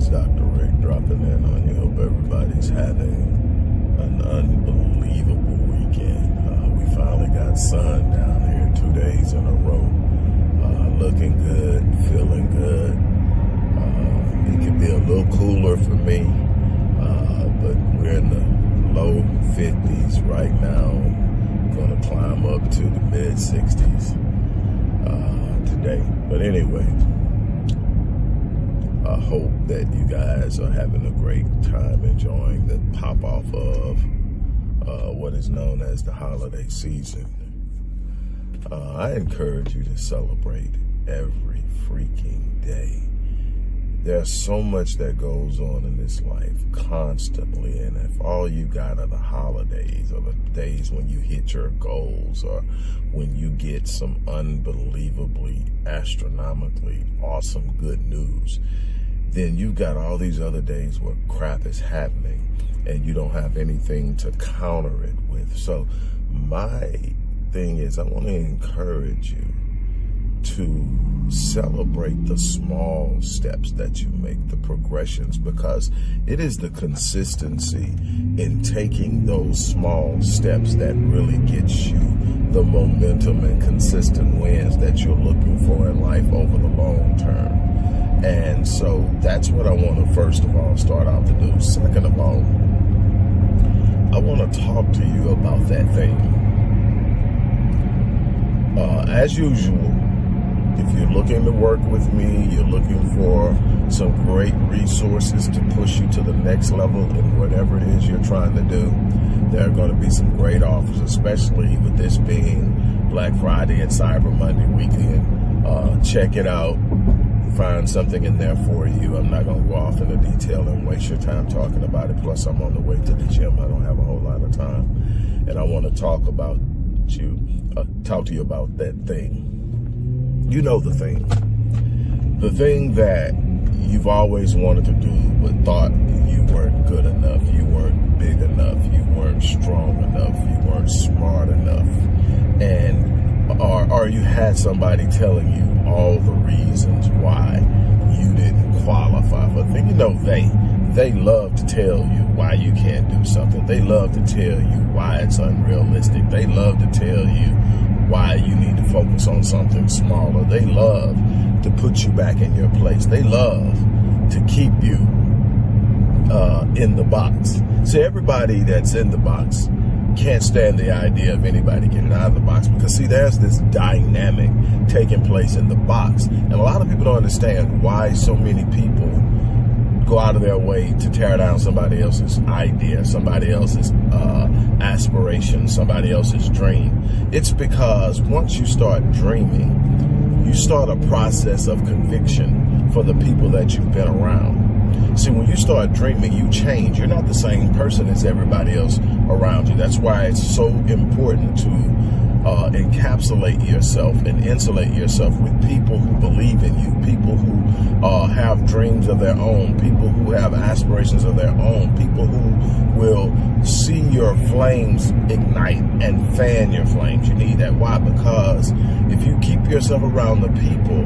Dr. Rick dropping in on you. Hope everybody's having an unbelievable weekend. We finally got sun down here 2 days in a row. Looking good, feeling good. It could be a little cooler for me, but we're in the low 50s right now. Going to climb up to the mid 60s today. But anyway, I hope that you guys are having a great time enjoying the pop-off of what is known as the holiday season. I encourage you to celebrate every freaking day. There's so much that goes on in this life constantly, and if all you got are the holidays or the days when you hit your goals or when you get some unbelievably, astronomically awesome good news, then you've got all these other days where crap is happening and you don't have anything to counter it with. So my thing is, I want to encourage you to celebrate the small steps that you make, the progressions, because it is the consistency in taking those small steps that really gets you the momentum and consistent wins that you're looking for in life over the long term. And so that's what I want to first of all start out to do. Second of all, I want to talk to you about that thing. As usual, if you're looking to work with me, you're looking for some great resources to push you to the next level in whatever it is you're trying to do, there are going to be some great offers, especially with this being Black Friday and Cyber Monday weekend. Check it out. Find something in there for you. I'm not going to go off into detail and waste your time talking about it. Plus, I'm on the way to the gym. I don't have a whole lot of time. And I want to talk to you about that thing. You know the thing that you've always wanted to do, but thought you weren't good enough, you weren't big enough, you weren't strong enough, you weren't smart enough, and or you had somebody telling you all the reasons why you didn't qualify for the thing. You know, they love to tell you why you can't do something. They love to tell you why it's unrealistic. They love to tell you why you need to focus on something smaller. They love to put you back in your place. They love to keep you in the box. See, everybody that's in the box can't stand the idea of anybody getting out of the box, because see, there's this dynamic taking place in the box, and a lot of people don't understand why so many people go out of their way to tear down somebody else's idea, somebody else's aspiration, somebody else's dream. It's because once you start dreaming, you start a process of conviction for the people that you've been around. See, when you start dreaming, you change. You're not the same person as everybody else around you. That's why it's so important to encapsulate yourself and insulate yourself with people who believe in you, people who have dreams of their own, people who have aspirations of their own, people who will see your flames ignite and fan your flames. You need that. Why? Because if you keep yourself around the people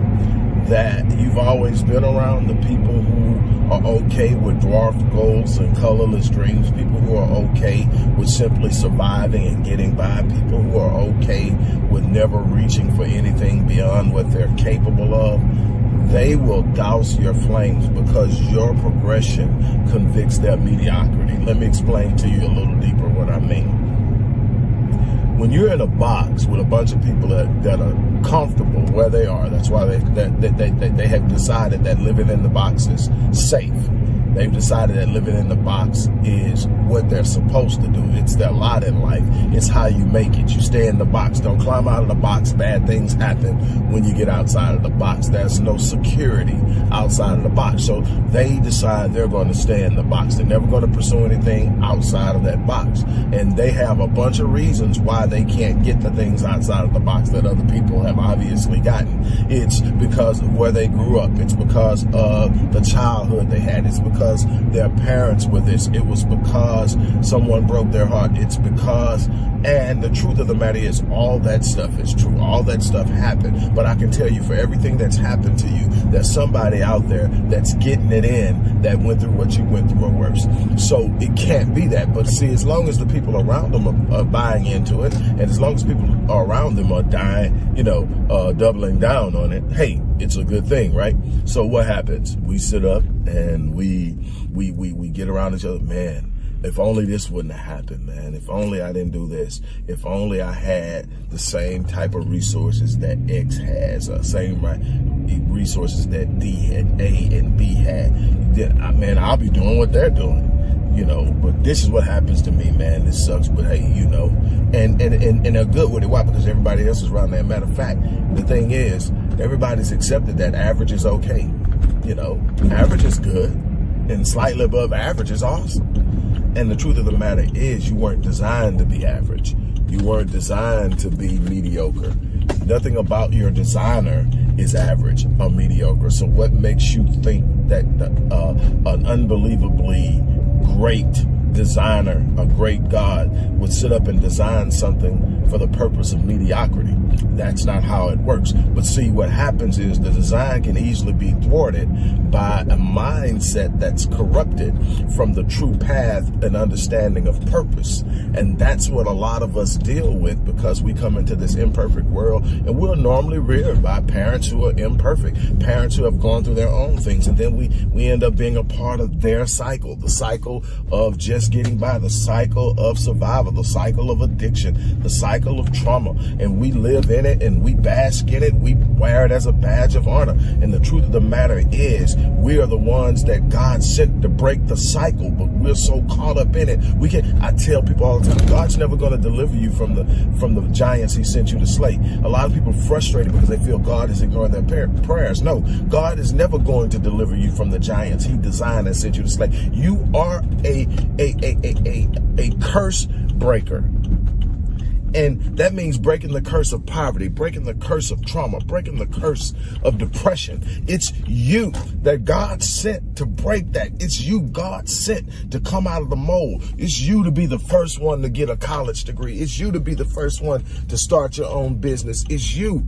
that you've always been around, the people who are okay with dwarfed goals and colorless dreams, people who are okay with simply surviving and getting by, people who are okay with never reaching for anything beyond what they're capable of, they will douse your flames because your progression convicts their mediocrity. Let me explain to you a little deeper what I mean. When you're in a box with a bunch of people that are comfortable where they are, that's why they have decided that living in the box is safe. They've decided that living in the box is what they're supposed to do. It's their lot in life. It's how you make it. You stay in the box. Don't climb out of the box. Bad things happen when you get outside of the box. There's no security outside of the box. So they decide they're going to stay in the box. They're never going to pursue anything outside of that box. And they have a bunch of reasons why they can't get the things outside of the box that other people have obviously gotten. It's because of where they grew up. It's because of the childhood they had. It's because because their parents were this. It was because someone broke their heart. It's because, and the truth of the matter is, all that stuff is true. All that stuff happened. But I can tell you, for everything that's happened to you, there's somebody out there that's getting it in that went through what you went through or worse. So it can't be that. But see, as long as the people around them are buying into it, and as long as people around them are dying, doubling down on it, hey, it's a good thing, right? So what happens? We sit up and we get around each other. Man, if only this wouldn't have happened, man. If only I didn't do this. If only I had the same type of resources that X has, same resources that D and A and B had. Then, man, I'll be doing what they're doing. But this is what happens to me, man. This sucks, but hey, and they're good with it. Why? Because everybody else is around there. Matter of fact, the thing is, everybody's accepted that average is okay. Average is good, and slightly above average is awesome. And the truth of the matter is, you weren't designed to be average. You weren't designed to be mediocre. Nothing about your designer is average or mediocre. So what makes you think that an unbelievably great designer, a great God, would sit up and design something for the purpose of mediocrity? That's not how it works. But see, what happens is the design can easily be thwarted by a mindset that's corrupted from the true path and understanding of purpose. And that's what a lot of us deal with, because we come into this imperfect world, and we're normally reared by parents who are imperfect, parents who have gone through their own things. And then we end up being a part of their cycle, the cycle of just getting by, the cycle of survival, the cycle of addiction, the cycle of trauma. And we live in it, and we bask in it. We wear it as a badge of honor. And the truth of the matter is, we are the ones that God sent to break the cycle, but we're so caught up in it. I tell people all the time, God's never going to deliver you from the giants he sent you to slay. A lot of people are frustrated because they feel God is ignoring their prayers. No, God is never going to deliver you from the giants he designed and sent you to slay. You are a curse breaker. And that means breaking the curse of poverty, breaking the curse of trauma, breaking the curse of depression. It's you that God sent to break that. It's you God sent to come out of the mold. It's you to be the first one to get a college degree. It's you to be the first one to start your own business. It's you.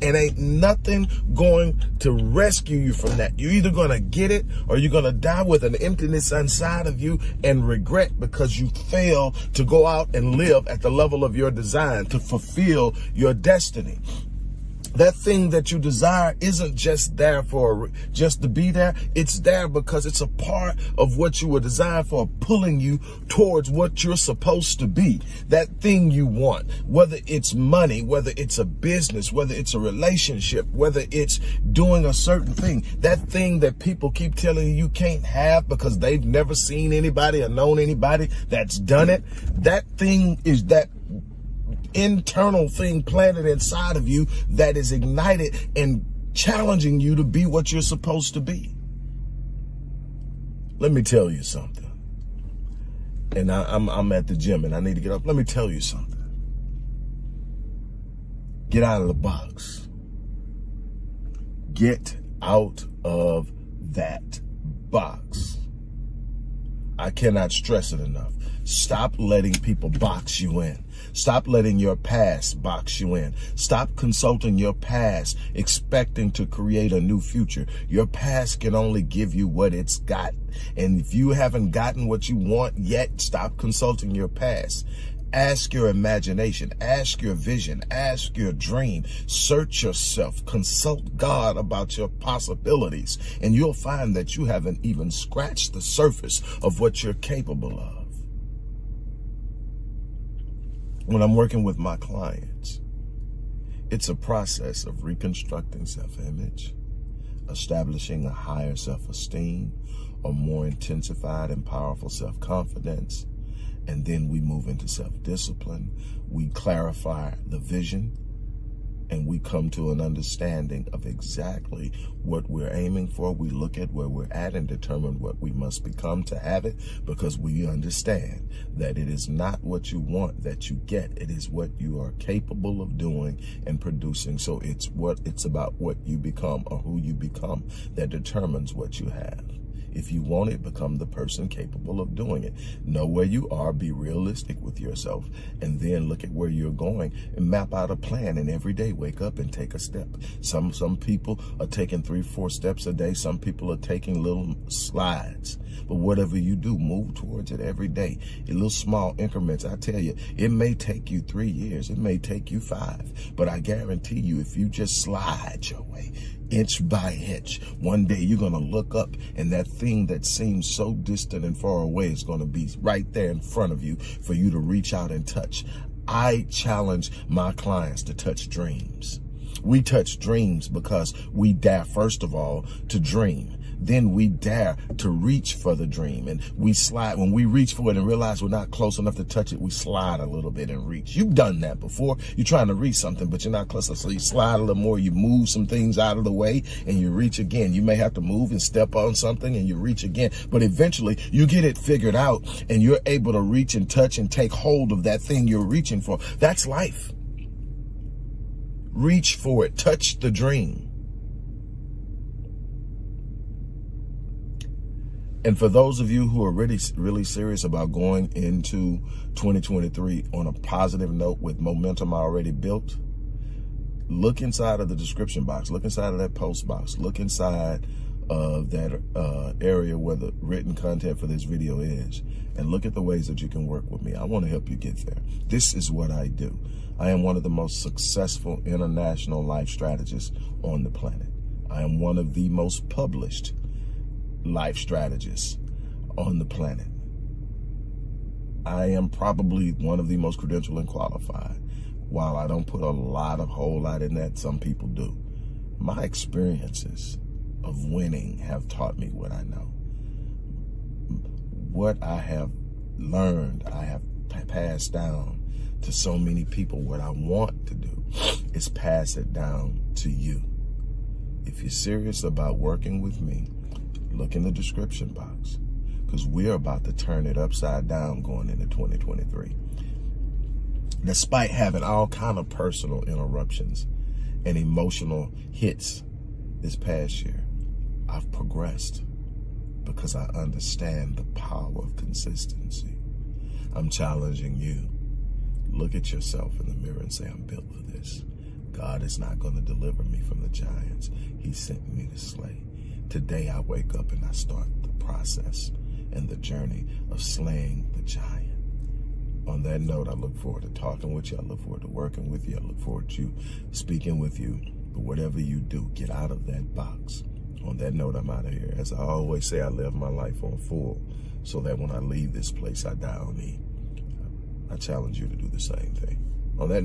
And ain't nothing going to rescue you from that. You're either going to get it, or you're going to die with an emptiness inside of you and regret because you fail to go out and live at the level of your design to fulfill your destiny. That thing that you desire isn't just there just to be there. It's there because it's a part of what you were designed for, pulling you towards what you're supposed to be. That thing you want, whether it's money, whether it's a business, whether it's a relationship, whether it's doing a certain thing, that thing that people keep telling you can't have because they've never seen anybody or known anybody that's done it. That thing is that internal thing planted inside of you that is ignited and challenging you to be what you're supposed to be. Let me tell you something. And I'm at the gym and I need to get up. Let me tell you something. Get out of the box. Get out of that box. I cannot stress it enough. Stop letting people box you in. Stop letting your past box you in. Stop consulting your past, expecting to create a new future. Your past can only give you what it's got. And if you haven't gotten what you want yet, stop consulting your past. Ask your imagination, ask your vision, ask your dream, search yourself, consult God about your possibilities, and you'll find that you haven't even scratched the surface of what you're capable of. When I'm working with my clients, it's a process of reconstructing self-image, establishing a higher self-esteem, a more intensified and powerful self-confidence, and then we move into self-discipline. We clarify the vision, and we come to an understanding of exactly what we're aiming for. We look at where we're at and determine what we must become to have it, because we understand that it is not what you want that you get. It is what you are capable of doing and producing. So it's about what you become or who you become that determines what you have. If you want it, become the person capable of doing it. Know where you are, be realistic with yourself, and then look at where you're going and map out a plan. And every day, wake up and take a step. Some people are taking 3-4 steps a day. Some people are taking little slides. But whatever you do, move towards it every day in little small increments. I tell you, it may take you 3 years. It may take you 5. But I guarantee you, if you just slide your way, inch by inch, one day you're going to look up and that thing that seems so distant and far away is going to be right there in front of you for you to reach out and touch. I challenge my clients to touch dreams. We touch dreams because we dare, first of all, to dream. Then we dare to reach for the dream, and we slide. When we reach for it and realize we're not close enough to touch it, we slide a little bit and reach. You've done that before. You're trying to reach something, but you're not close enough. So you slide a little more, you move some things out of the way, and you reach again. You may have to move and step on something, and you reach again. But eventually, you get it figured out, and you're able to reach and touch and take hold of that thing you're reaching for. That's life. Reach for it. Touch the dream. And for those of you who are really serious about going into 2023 on a positive note with momentum already built, look inside of the description box. Look inside of that post box. Look inside of that area where the written content for this video is, and look at the ways that you can work with me. I want to help you get there. This is what I do. I am one of the most successful international life strategists on the planet. I am one of the most published life strategists on the planet. I am probably one of the most credentialed and qualified. While I don't put a whole lot in that, some people do. My experiences of winning have taught me what I know. What I have learned, I have passed down to so many people. What I want to do is pass it down to you. If you're serious about working with me, look in the description box, because we're about to turn it upside down going into 2023. Despite having all kind of personal interruptions and emotional hits this past year, I've progressed because I understand the power of consistency. I'm challenging you. Look at yourself in the mirror and say, I'm built for this. God is not going to deliver me from the giants He sent me to slay. Today I wake up and I start the process and the journey of slaying the giant. On that note, I look forward to talking with you. I look forward to working with you. I look forward to speaking with you. But whatever you do, get out of that box. On that note, I'm out of here. As I always say, I live my life on full so that when I leave this place, I die on E. I challenge you to do the same thing. On that